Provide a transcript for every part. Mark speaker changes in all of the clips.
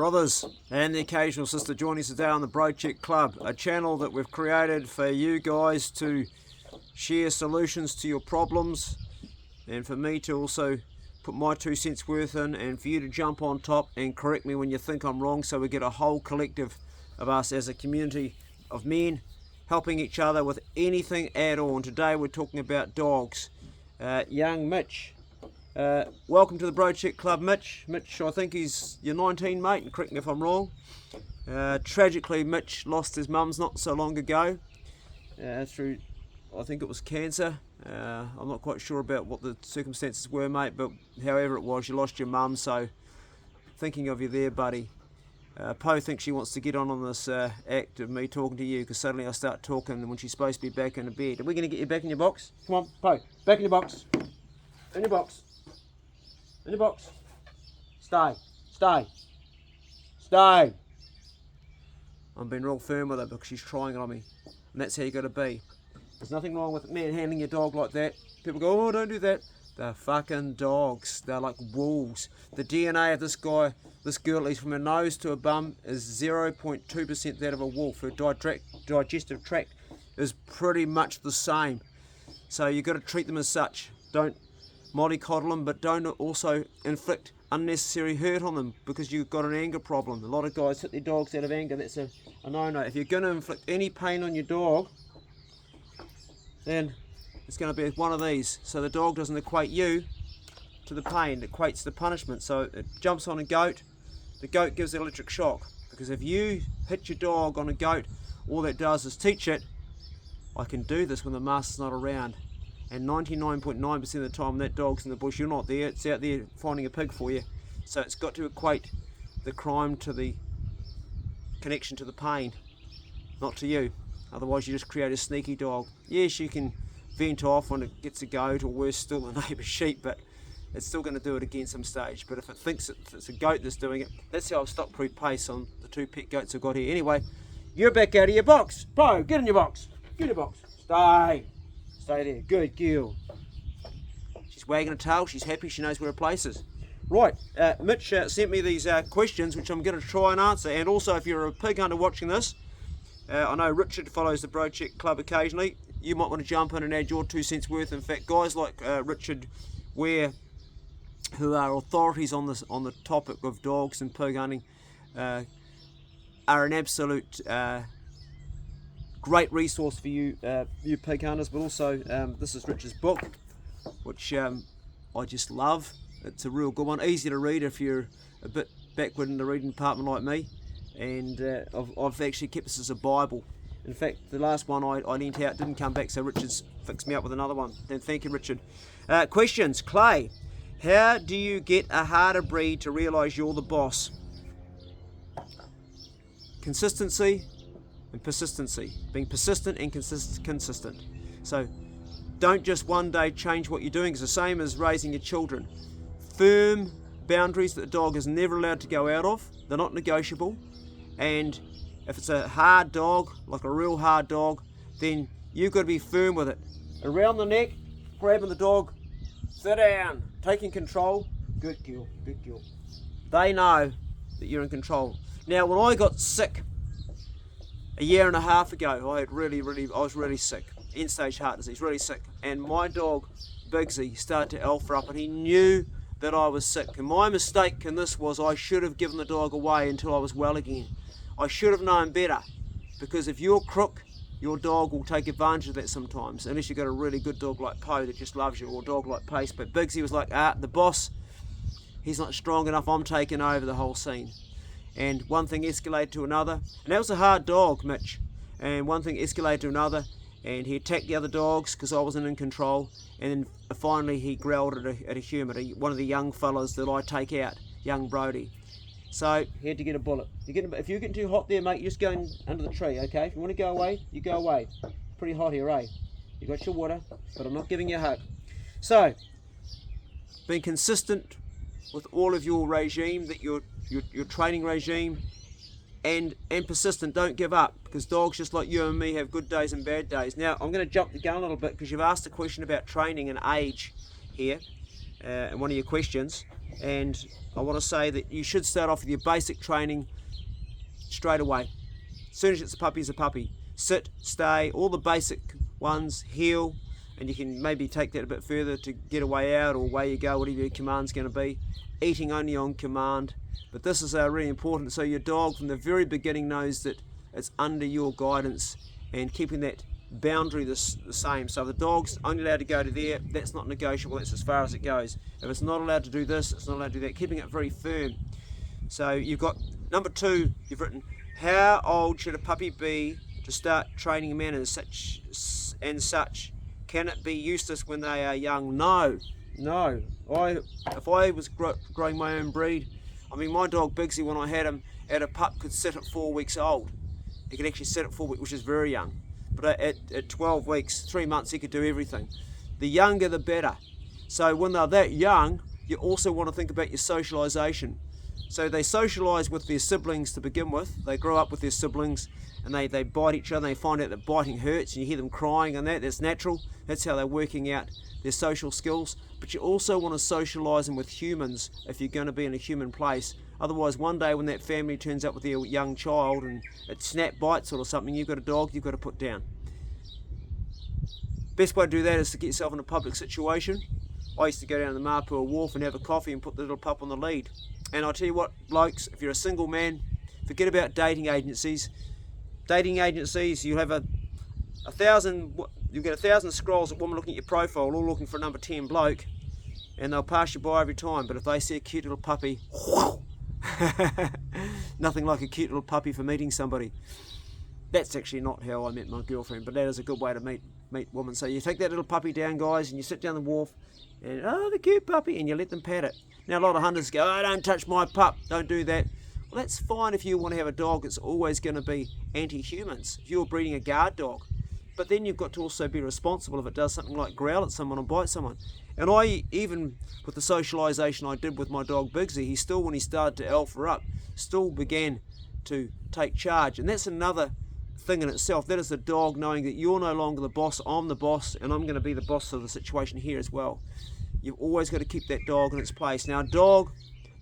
Speaker 1: Brothers and the occasional sister joining us today on the Bro Check Club, a channel that we've created for you guys to share solutions to your problems, and for me to also put my 2 cents worth in, and for you to jump on top and correct me when you think I'm wrong, so we get a whole collective of us as a community of men helping each other with anything at all. And today we're talking about dogs. Young Mitch. Welcome to the Bro Check Club, Mitch. Mitch, I think you're 19, mate, and correct me if I'm wrong. Tragically, Mitch lost his mums not so long ago through, I think it was cancer. I'm not quite sure about what the circumstances were, mate, but however it was, you lost your mum, so thinking of you there, buddy. Poe thinks she wants to get on this act of me talking to you, because suddenly I start talking when she's supposed to be back in the bed. Are we going to get you back in your box? Come on, Poe, back in your box. In your box. In your box. Stay. Stay. Stay. I'm being real firm with her because she's trying on me. And that's how you got to be. There's nothing wrong with manhandling your dog like that. People go, oh, don't do that. They're fucking dogs. They're like wolves. The DNA of this guy, this girl, at least from her nose to her bum, is 0.2% that of a wolf. Her digestive tract is pretty much the same. So you've got to treat them as such. Don't mollycoddle them, but don't also inflict unnecessary hurt on them because you've got an anger problem. A lot of guys hit their dogs out of anger. That's a no-no. If you're going to inflict any pain on your dog, then it's going to be one of these. So the dog doesn't equate you to the pain, it equates the punishment. So it jumps on a goat, the goat gives the electric shock. Because if you hit your dog on a goat, all that does is teach it, I can do this when the master's not around. And 99.9% of the time that dog's in the bush, you're not there, it's out there finding a pig for you. So it's got to equate the crime to the connection to the pain, not to you. Otherwise you just create a sneaky dog. Yes, you can vent off when it gets a goat, or worse still a neighbour's sheep, but it's still going to do it again some stage. But if it thinks it's a goat that's doing it, that's how I've stopped proof pace on the 2 pet goats I've got here. Anyway, you're back out of your box. Bro, get in your box. Get in your box. Stay. Stay there. Good girl. She's wagging her tail. She's happy. She knows where her place is. Right. Mitch sent me these questions, which I'm going to try and answer. And also, if you're a pig hunter watching this, I know Richard follows the Bro Check Club occasionally. You might want to jump in and add your 2 cents worth. In fact, guys like Richard Ware, who are authorities on the topic of dogs and pig hunting, are an absolute great resource for you you pig hunters. But also this is Richard's book, which I just love. It's a real good one, easy to read if you're a bit backward in the reading department like me. And I've actually kept this as a Bible. In fact, the last one I lent out didn't come back, so Richard's fixed me up with another one. Then thank you, Richard. Questions. Clay, how do you get a harder breed to realise you're the boss? Consistency and persistency. Being persistent and consistent. So don't just one day change what you're doing. It's the same as raising your children. Firm boundaries that the dog is never allowed to go out of. They're not negotiable. And if it's a hard dog, like a real hard dog, then you've got to be firm with it. Around the neck, grabbing the dog, sit down, taking control. Good girl, good girl. They know that you're in control. Now, when I got sick a year and a half ago, I was really sick. End stage heart disease, really sick. And my dog, Bigsy, started to alpha up, and he knew that I was sick. And my mistake in this was I should have given the dog away until I was well again. I should have known better, because if you're crook, your dog will take advantage of that sometimes, unless you've got a really good dog like Poe that just loves you, or a dog like Pace. But Bigsy was like, the boss, he's not strong enough, I'm taking over the whole scene. And one thing escalated to another, and that was a hard dog, Mitch. And one thing escalated to another, and he attacked the other dogs because I wasn't in control. And then finally he growled at a human, one of the young fellas that I take out, young Brody. So he had to get a bullet. If you're getting too hot there, mate, you just go under the tree, okay? If you want to go away, you go away. It's pretty hot here, eh? You got your water, but I'm not giving you hope. So, being consistent with all of your regime, that your training regime, and persistent. Don't give up, because dogs just like you and me have good days and bad days. Now, I'm going to jump the gun a little bit, because you've asked a question about training and age here, in one of your questions. And I want to say that you should start off with your basic training straight away. As soon as it's a puppy, it's a puppy. Sit, stay, all the basic ones, heel, and you can maybe take that a bit further to get away out or away you go, whatever your command's going to be. Eating only on command. But this is really important, so your dog from the very beginning knows that it's under your guidance, and keeping that boundary the same. So if the dog's only allowed to go to there, that's not negotiable, that's as far as it goes. If it's not allowed to do this, it's not allowed to do that, keeping it very firm. So you've got number 2, you've written, how old should a puppy be to start training manners such and such? Can it be useless when they are young? No. If I was growing my own breed, I mean, my dog Bigsy, when I had him, at a pup could sit at 4 weeks old. He could actually sit at 4 weeks, which is very young. But at 12 weeks, 3 months, he could do everything. The younger, the better. So when they're that young, you also want to think about your socialisation. So they socialise with their siblings to begin with. They grow up with their siblings, and they bite each other. They find out that biting hurts, and you hear them crying and that's natural. That's how they're working out their social skills. But you also want to socialise them with humans if you're going to be in a human place. Otherwise, one day when that family turns up with their young child and it snap bites or something, you've got a dog you've got to put down. Best way to do that is to get yourself in a public situation. I used to go down to the Mapua Wharf and have a coffee and put the little pup on the lead. And I'll tell you what, blokes, if you're a single man, forget about dating agencies. Dating agencies, you'll have you'll get 1,000 scrolls of women looking at your profile, all looking for a number 10 bloke, and they'll pass you by every time. But if they see a cute little puppy, nothing like a cute little puppy for meeting somebody. That's actually not how I met my girlfriend, but that is a good way to meet women. So you take that little puppy down, guys, and you sit down the wharf, and the cute puppy, and you let them pat it. Now a lot of hunters go, oh, don't touch my pup, don't do that. Well, that's fine if you want to have a dog that's always going to be anti-humans. If you're breeding a guard dog. But then you've got to also be responsible if it does something like growl at someone or bite someone. And I, even with the socialisation I did with my dog Bigsy, he still, when he started to alpha up, still began to take charge. And that's another thing in itself. That is the dog knowing that you're no longer the boss, I'm the boss, and I'm going to be the boss of the situation here as well. You've always got to keep that dog in its place. Now a dog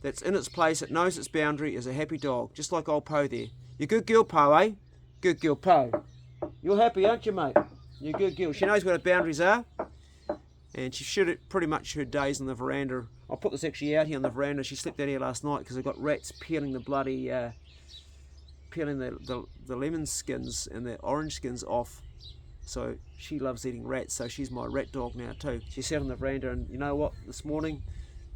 Speaker 1: that's in its place, that knows its boundary, is a happy dog. Just like old Poe there. You're a good girl, Poe, eh? Good girl, Poe. You're happy, aren't you, mate? You're a good girl. She knows what her boundaries are. And she should pretty much her days on the veranda. I'll put this actually out here on the veranda. She slept out here last night because I got rats peeling the bloody, peeling the lemon skins and the orange skins off. So she loves eating rats, so she's my rat dog now too. She sat on the veranda, and you know what? This morning,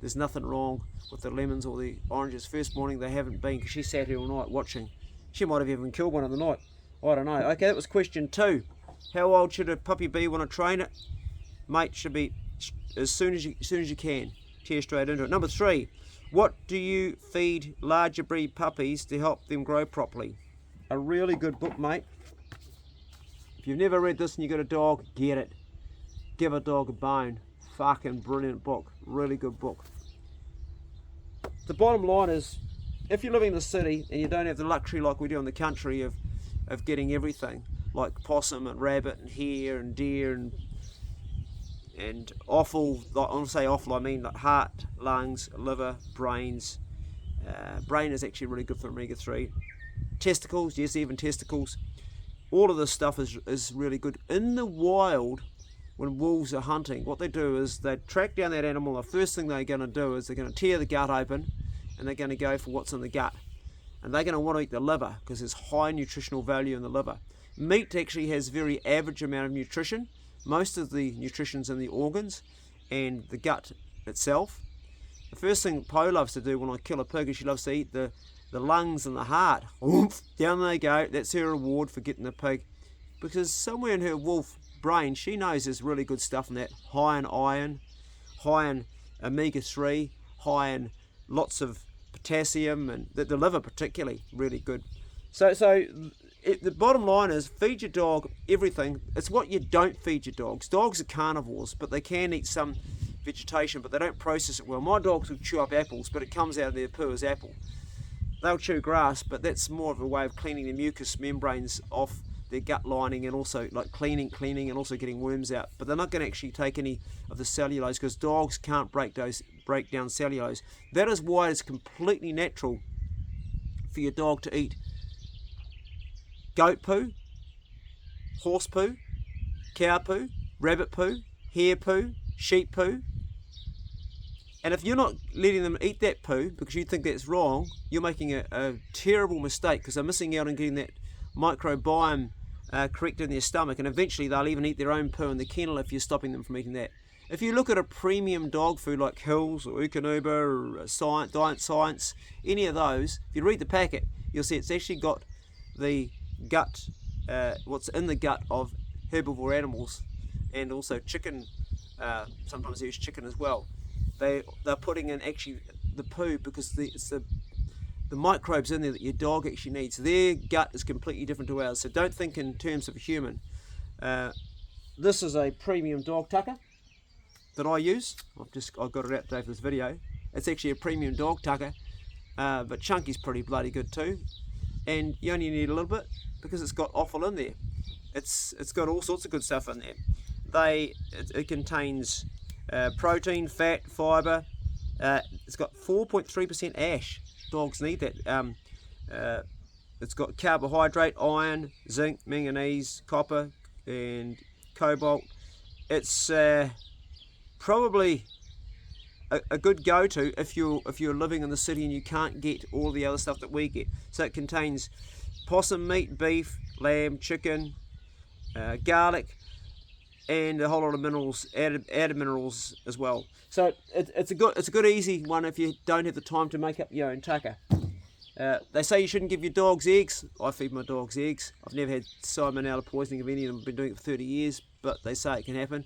Speaker 1: there's nothing wrong with the lemons or the oranges. First morning they haven't been, because she sat here all night watching. She might have even killed one in the night. I don't know. Okay, that was question 2. How old should a puppy be when I train it? Mate, should be as soon as you can. Tear straight into it. Number 3. What do you feed larger breed puppies to help them grow properly? A really good book, mate. If you've never read this and you've got a dog, get it. Give a dog a bone. Fucking brilliant book. Really good book. The bottom line is, if you're living in the city and you don't have the luxury like we do in the country of getting everything, like possum and rabbit and hare and deer and offal, I want to say offal, I mean like heart, lungs, liver, brains. Brain is actually really good for omega-3. Testicles, yes, even testicles. All of this stuff is really good. In the wild, when wolves are hunting, what they do is they track down that animal. The first thing they're going to do is they're going to tear the gut open, and they're going to go for what's in the gut. And they're going to want to eat the liver because there's high nutritional value in the liver. Meat actually has very average amount of nutrition. Most of the nutrition's in the organs and the gut itself. The first thing Poe loves to do when I kill a pig is she loves to eat the lungs and the heart. Oomph, down they go. That's her reward for getting the pig. Because somewhere in her wolf brain, she knows there's really good stuff in that. High in iron, high in omega-3, high in lots of potassium, and the liver particularly, really good. So the bottom line is, feed your dog everything. It's what you don't feed your dogs. Dogs are carnivores, but they can eat some vegetation, but they don't process it well. My dogs will chew up apples, but it comes out of their poo as apple. They'll chew grass, but that's more of a way of cleaning the mucous membranes off their gut lining, and also like cleaning and also getting worms out. But they're not going to actually take any of the cellulose, because dogs can't break those break down cellulose. That is why it's completely natural for your dog to eat goat poo, horse poo, cow poo, rabbit poo, hare poo, sheep poo. And if you're not letting them eat that poo because you think that's wrong, you're making a terrible mistake, because they're missing out on getting that microbiome corrected in their stomach, and eventually they'll even eat their own poo in the kennel if you're stopping them from eating that. If you look at a premium dog food like Hills or Econuba or Diet Science, any of those, if you read the packet, you'll see it's actually got the gut, what's in the gut of herbivore animals, and also chicken. Sometimes they use chicken as well. They're putting in actually the poo because it's the microbes in there that your dog actually needs. Their gut is completely different to ours, so don't think in terms of a human. This is a premium dog tucker that I use. I've got it out today for this video. It's actually a premium dog tucker, but Chunky's pretty bloody good too, and you only need a little bit because it's got offal in there. It's got all sorts of good stuff in there. It contains protein, fat, fibre. It's got 4.3% ash. Dogs need that. It's got carbohydrate, iron, zinc, manganese, copper, and cobalt. It's probably a good go-to if you're living in the city and you can't get all the other stuff that we get. So it contains possum meat, beef, lamb, chicken, garlic, and a whole lot of minerals, added minerals as well. So it's a good easy one if you don't have the time to make up your own tucker. They say you shouldn't give your dogs eggs. I feed my dogs eggs. I've never had salmonella poisoning of any of them. I've been doing it for 30 years, but they say it can happen.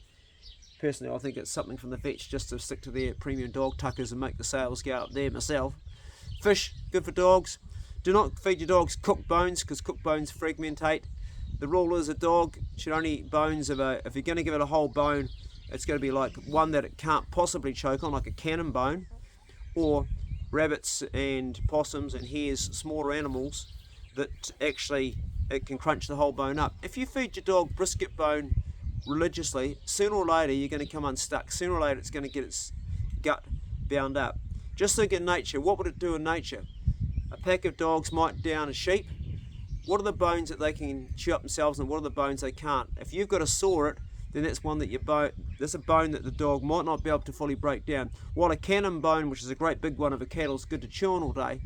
Speaker 1: Personally, I think it's something from the vets just to stick to their premium dog tuckers and make the sales go up there myself. Fish, good for dogs. Do not feed your dogs cooked bones, because cooked bones fragmentate. The rule is a dog should only eat bones if you're going to give it a whole bone, it's going to be like one that it can't possibly choke on, like a cannon bone, or rabbits and possums and hares, smaller animals that actually it can crunch the whole bone up. If you feed your dog brisket bone religiously, sooner or later you're going to come unstuck. Sooner or later it's going to get its gut bound up. Just think in nature. What would it do in nature? A pack of dogs might down a sheep. What are the bones that they can chew up themselves, and what are the bones they can't? If you've got to saw it, then that's one that that's a bone that the dog might not be able to fully break down. While a cannon bone, which is a great big one of a cattle, is good to chew on all day,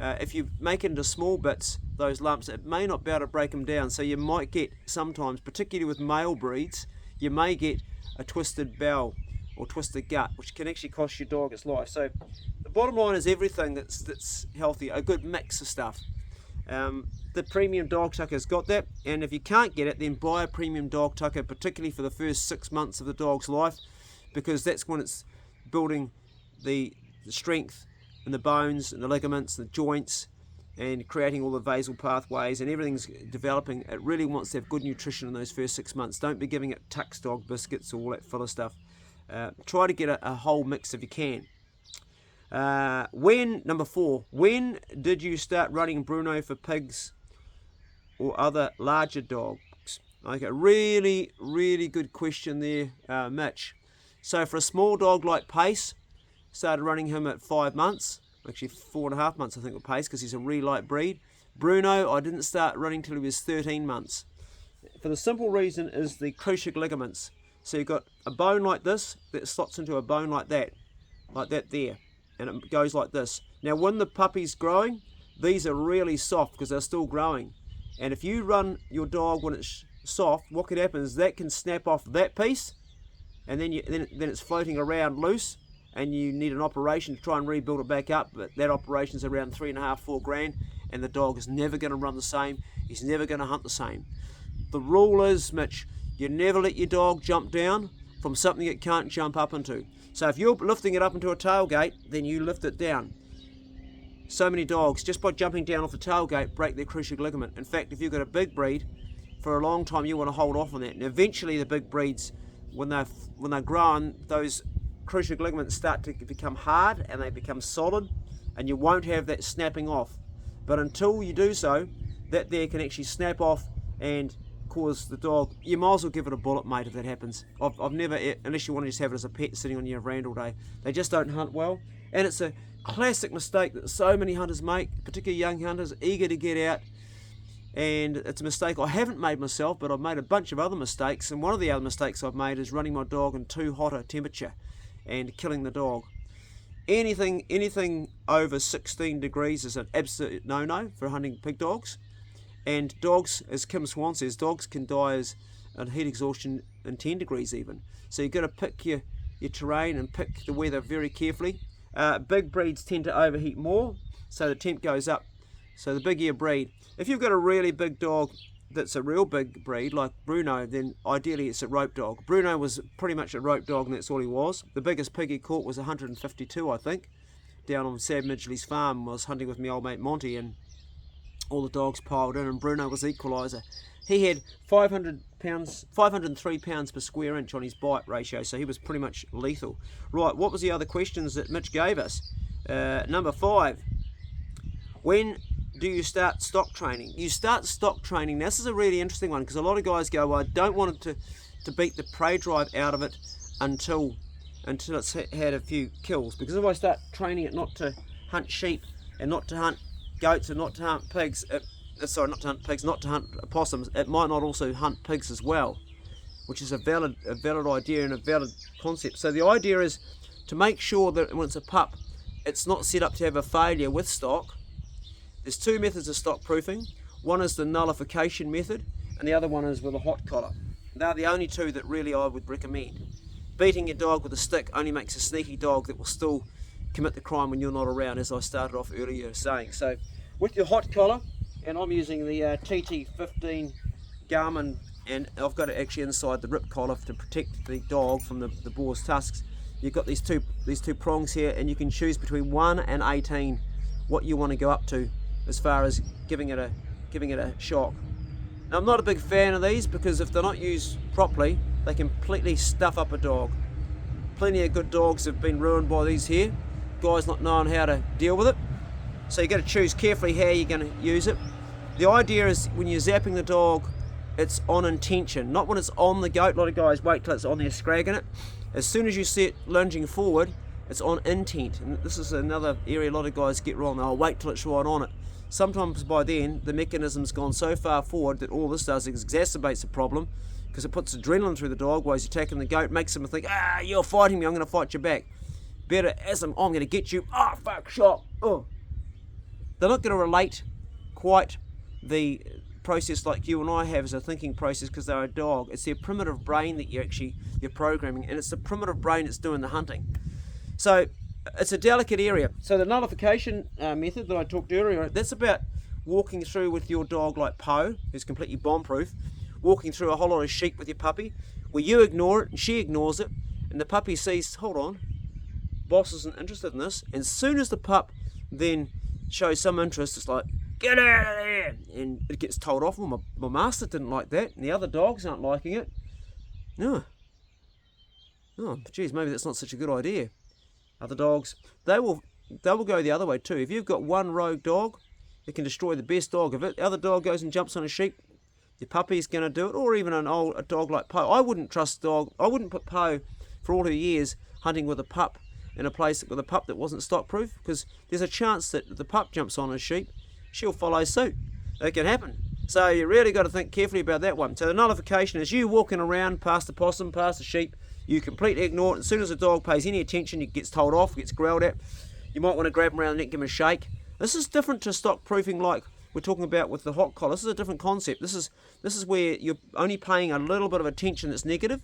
Speaker 1: if you make it into small bits, those lumps, it may not be able to break them down. So you might get sometimes, particularly with male breeds, you may get a twisted bowel or twisted gut, which can actually cost your dog its life. So the bottom line is everything that's healthy, a good mix of stuff. The premium dog tucker's got that, and if you can't get it, then buy a premium dog tucker, particularly for the first 6 months of the dog's life, because that's when it's building the strength and the bones and the ligaments and the joints and creating all the vasal pathways, and everything's developing. It really wants to have good nutrition in those first 6 months. Don't be giving it Tux dog biscuits or all that full of stuff. Try to get a whole mix if you can. Number 4, when did you start running Bruno for pigs or other larger dogs? Okay, really, really good question there, Mitch. So for a small dog like Pace, started running him at 5 months, actually 4.5 months I think with Pace, because he's a really light breed. Bruno, I didn't start running till he was 13 months. For the simple reason is the cruciate ligaments. So you've got a bone like this that slots into a bone like that there, and it goes like this. Now when the puppy's growing, these are really soft because they're still growing. And if you run your dog when it's soft, what could happen is that can snap off that piece, and then it's floating around loose, and you need an operation to try and rebuild it back up. But that operation is around $3.5–4 grand, and the dog is never going to run the same. He's never going to hunt the same. The rule is, Mitch, you never let your dog jump down from something it can't jump up into. So if you're lifting it up into a tailgate, then you lift it down. So many dogs, just by jumping down off the tailgate, break their cruciate ligament. In fact, if you've got a big breed, for a long time you want to hold off on that. And eventually the big breeds, when they're grown, those cruciate ligaments start to become hard and they become solid, and you won't have that snapping off. But until you do so, that there can actually snap off and cause the dog, you might as well give it a bullet, mate, if that happens. I've never, unless you want to just have it as a pet sitting on your veranda all day, they just don't hunt well. And it's a classic mistake that so many hunters make, particularly young hunters, eager to get out. And it's a mistake I haven't made myself, but I've made a bunch of other mistakes. And one of the other mistakes I've made is running my dog in too hot a temperature and killing the dog. Anything over 16 degrees is an absolute no-no for hunting pig dogs. And dogs, as Kim Swan says, dogs can die as heat exhaustion in 10 degrees even. So you've got to pick your terrain and pick the weather very carefully. Big breeds tend to overheat more, so the temp goes up. So the bigger your breed. If you've got a really big dog that's a real big breed, like Bruno, then ideally it's a rope dog. Bruno was pretty much a rope dog, and that's all he was. The biggest pig he caught was 152, I think, down on Sam Midgley's farm. I was hunting with my old mate Monty, and all the dogs piled in, and Bruno was the equaliser. He had 503 pounds per square inch on his bite ratio, so he was pretty much lethal. Right, what was the other questions that Mitch gave us? Number 5. When do you start stock training? You start stock training. Now, this is a really interesting one, because a lot of guys go, well, I don't want it to beat the prey drive out of it until it's had a few kills. Because if I start training it not to hunt sheep and not to hunt goats and not to hunt pigs, not to hunt opossums, it might not also hunt pigs as well, which is a valid idea and a valid concept. So the idea is to make sure that when it's a pup, it's not set up to have a failure with stock. There's 2 methods of stock proofing. One is the nullification method, and the other one is with a hot collar. They're the only 2 that really I would recommend. Beating your dog with a stick only makes a sneaky dog that will still commit the crime when you're not around, as I started off earlier saying. So with your hot collar, and I'm using the TT15 Garmin, and I've got it actually inside the rip collar to protect the dog from the boar's tusks. You've got these two prongs here, and you can choose between 1 and 18 what you want to go up to as far as giving it a shock. Now, I'm not a big fan of these, because if they're not used properly, they completely stuff up a dog. Plenty of good dogs have been ruined by these here, guys not knowing how to deal with it. So you've got to choose carefully how you're going to use it. The idea is when you're zapping the dog, it's on intention, not when it's on the goat. A lot of guys wait till it's on there scragging it. As soon as you see it lunging forward, it's on intent. And this is another area a lot of guys get wrong. They'll wait till it's right on it. Sometimes by then, the mechanism's gone so far forward that all this does is exacerbates the problem, because it puts adrenaline through the dog while he's attacking the goat, makes him think, you're fighting me, I'm going to fight you back. Better as I'm going to get you, fuck, shot, They're not going to relate quite the process like you and I have as a thinking process, because they're a dog. It's their primitive brain that you're programming, and it's the primitive brain that's doing the hunting. So it's a delicate area. So the nullification method that I talked earlier, that's about walking through with your dog like Poe, who's completely bomb-proof, walking through a whole lot of sheep with your puppy, where you ignore it and she ignores it, and the puppy sees, hold on, boss isn't interested in this, and as soon as the pup then shows some interest, it's like, get out of there, and it gets told off. Well, my master didn't like that, and the other dogs aren't liking it. No. Oh, geez, maybe that's not such a good idea. Other dogs, they will go the other way too. If you've got one rogue dog, it can destroy the best dog. If the other dog goes and jumps on a sheep, your puppy's going to do it, or even a dog like Poe. I wouldn't trust dog. I wouldn't put Poe for all her years hunting with a pup in a place with a pup that wasn't stock proof, because there's a chance that if the pup jumps on a sheep, she'll follow suit. It can happen. So you really got to think carefully about that one. So the nullification is you walking around past the possum, past the sheep, you completely ignore it. As soon as the dog pays any attention, it gets told off, gets growled at. You might want to grab him around the neck, give him a shake. This is different to stock proofing like we're talking about with the hot collar. This is a different concept. This is where you're only paying a little bit of attention that's negative.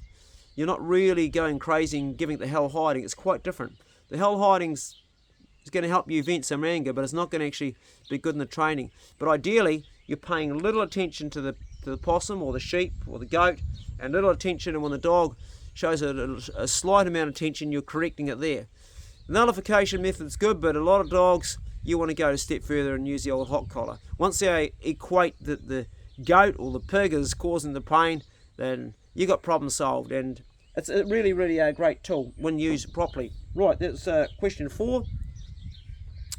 Speaker 1: You're not really going crazy and giving it the hell hiding. It's quite different. The hell hiding's is going to help you vent some anger, but it's not going to actually be good in the training. But ideally, you're paying a little attention to the possum or the sheep or the goat, and little attention, and when the dog shows a slight amount of attention, you're correcting it there. The nullification method's good, but a lot of dogs, you want to go a step further and use the old hot collar. Once they equate that the goat or the pig is causing the pain, then you got problem solved, and it's a really, really a great tool when used properly. Right, that's question 4.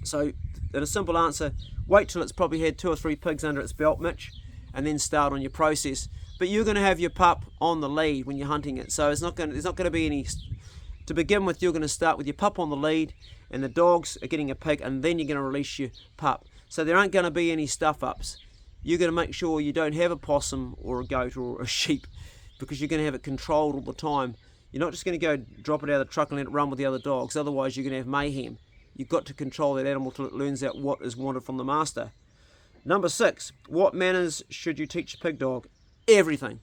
Speaker 1: So, in a simple answer, wait till it's probably had 2 or 3 pigs under its belt, Mitch, and then start on your process. but you're going to have your pup on the lead when you're hunting it. So there's not going to be any. To begin with, you're going to start with your pup on the lead, and the dogs are getting a pig, and then you're going to release your pup. So there aren't going to be any stuff-ups. You're going to make sure you don't have a possum or a goat or a sheep, because you're going to have it controlled all the time. You're not just going to go drop it out of the truck and let it run with the other dogs. Otherwise, you're going to have mayhem. You've got to control that animal till it learns out what is wanted from the master. Number 6, what manners should you teach a pig dog? Everything.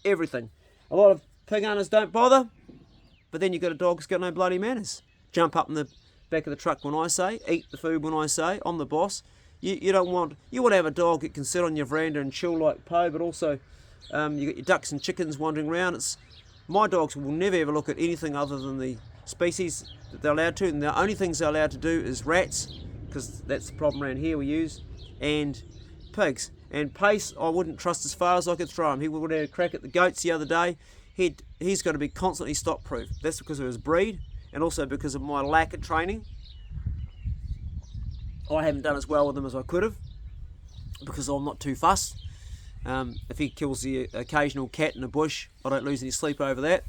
Speaker 1: Everything. A lot of pig owners don't bother, but then you've got a dog that's got no bloody manners. Jump up in the back of the truck when I say, eat the food when I say, I'm the boss. You want to have a dog that can sit on your veranda and chill like Poe, but also you got your ducks and chickens wandering around. My dogs will never ever look at anything other than the species that they're allowed to, and the only things they're allowed to do is rats, because that's the problem around here we use, and pigs. And Pace, I wouldn't trust as far as I could throw him. He would have a crack at the goats the other day. He's got to be constantly stop proof. That's because of his breed, and also because of my lack of training. I haven't done as well with him as I could have, because I'm not too fussed. If he kills the occasional cat in the bush, I don't lose any sleep over that.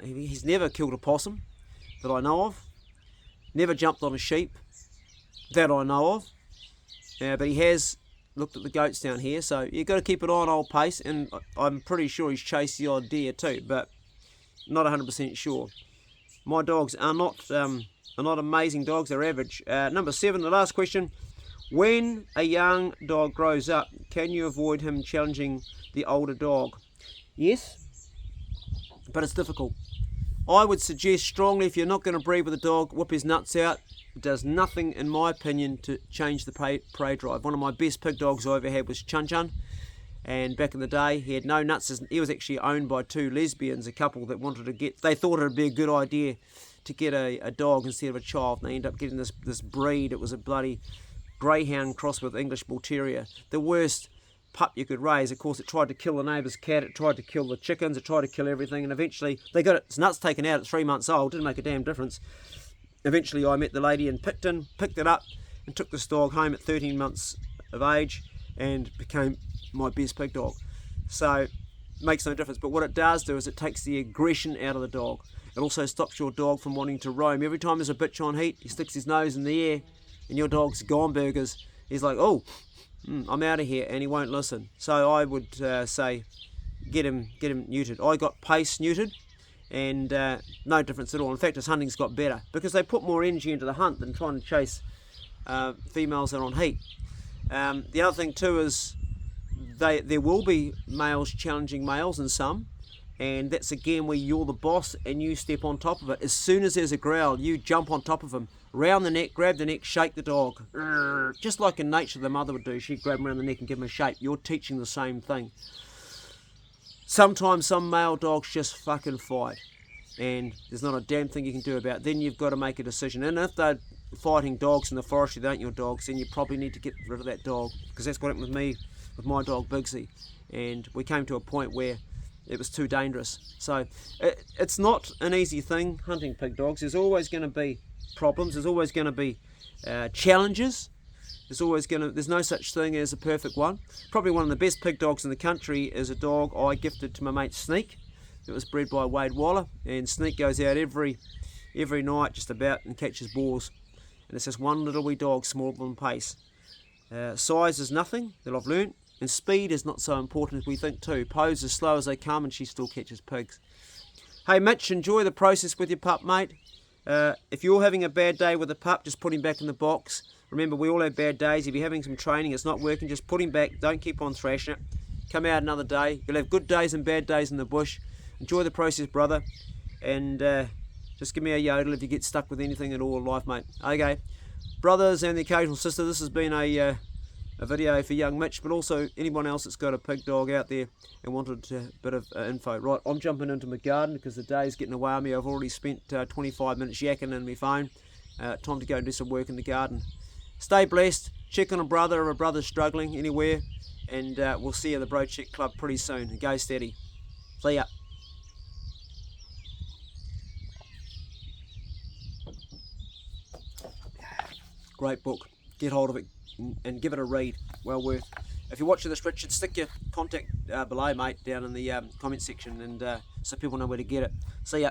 Speaker 1: He's never killed a possum that I know of. Never jumped on a sheep that I know of. But he has looked at the goats down here, so you've got to keep an eye on old Pace, and I'm pretty sure he's chased the odd deer too, but not 100% sure. My dogs are not amazing dogs, they're average. Number 7, the last question. When a young dog grows up, can you avoid him challenging the older dog? Yes, but it's difficult. I would suggest strongly, if you're not going to breed with a dog, whip his nuts out. It does nothing, in my opinion, to change the prey drive. One of my best pig dogs I ever had was Chun Chun, and back in the day he had no nuts. He was actually owned by 2 lesbians, a couple that wanted to get, they thought it would be a good idea to get a dog instead of a child, and they ended up getting this breed. It was a bloody greyhound crossed with English Bull Terrier, the worst pup you could raise. Of course, it tried to kill the neighbour's cat, it tried to kill the chickens, it tried to kill everything, and eventually they got its nuts taken out at 3 months old. Didn't make a damn difference. Eventually I met the lady in Picton, picked it up and took this dog home at 13 months of age and became my best pig dog. So it makes no difference, but what it does do is it takes the aggression out of the dog. It also stops your dog from wanting to roam. Every time there's a bitch on heat, he sticks his nose in the air and your dog's gone burgers. He's like, oh, I'm out of here, and he won't listen. So I would say get him neutered. I got Pace neutered, and no difference at all. In fact, his hunting's got better because they put more energy into the hunt than trying to chase females that are on heat. The other thing too is there will be males challenging males in some, and that's again where you're the boss and you step on top of it. As soon as there's a growl, you jump on top of him, round the neck, grab the neck, shake the dog. Just like in nature the mother would do, she'd grab him around the neck and give him a shake. You're teaching the same thing. Sometimes some male dogs just fucking fight, and there's not a damn thing you can do about it. Then you've got to make a decision. And if they're fighting dogs in the forest that aren't your dogs, then you probably need to get rid of that dog, because that's what happened with me, with my dog Bigsy. And we came to a point where it was too dangerous. So it's not an easy thing hunting pig dogs. There's always going to be problems. There's always going to be challenges. There's no such thing as a perfect one. Probably one of the best pig dogs in the country is a dog I gifted to my mate Sneak. It was bred by Wade Waller, and Sneak goes out every night just about and catches boars. And it's just one little wee dog, smaller than Pace. Size is nothing that I've learnt, and speed is not so important as we think too. Poe's as slow as they come, and she still catches pigs. Hey Mitch, enjoy the process with your pup, mate. If you're having a bad day with a pup, just put him back in the box. Remember, we all have bad days. If you're having some training, it's not working, just put him back. Don't keep on thrashing it. Come out another day. You'll have good days and bad days in the bush. Enjoy the process, brother. And just give me a yodel if you get stuck with anything at all in life, mate. Okay. Brothers and the occasional sister, this has been a video for young Mitch, but also anyone else that's got a pig dog out there and wanted a bit of info. Right, I'm jumping into my garden because the day's getting away on me. I've already spent 25 minutes yakking in my phone. Time to go and do some work in the garden. Stay blessed. Check on a brother or a brother struggling anywhere, and we'll see you at the Bro Check Club pretty soon. Go steady. See ya. Great book. Get hold of it and give it a read. Well worth if you're watching this, Richard, stick your contact below, mate, down in the comment section, and so people know where to get it. See ya.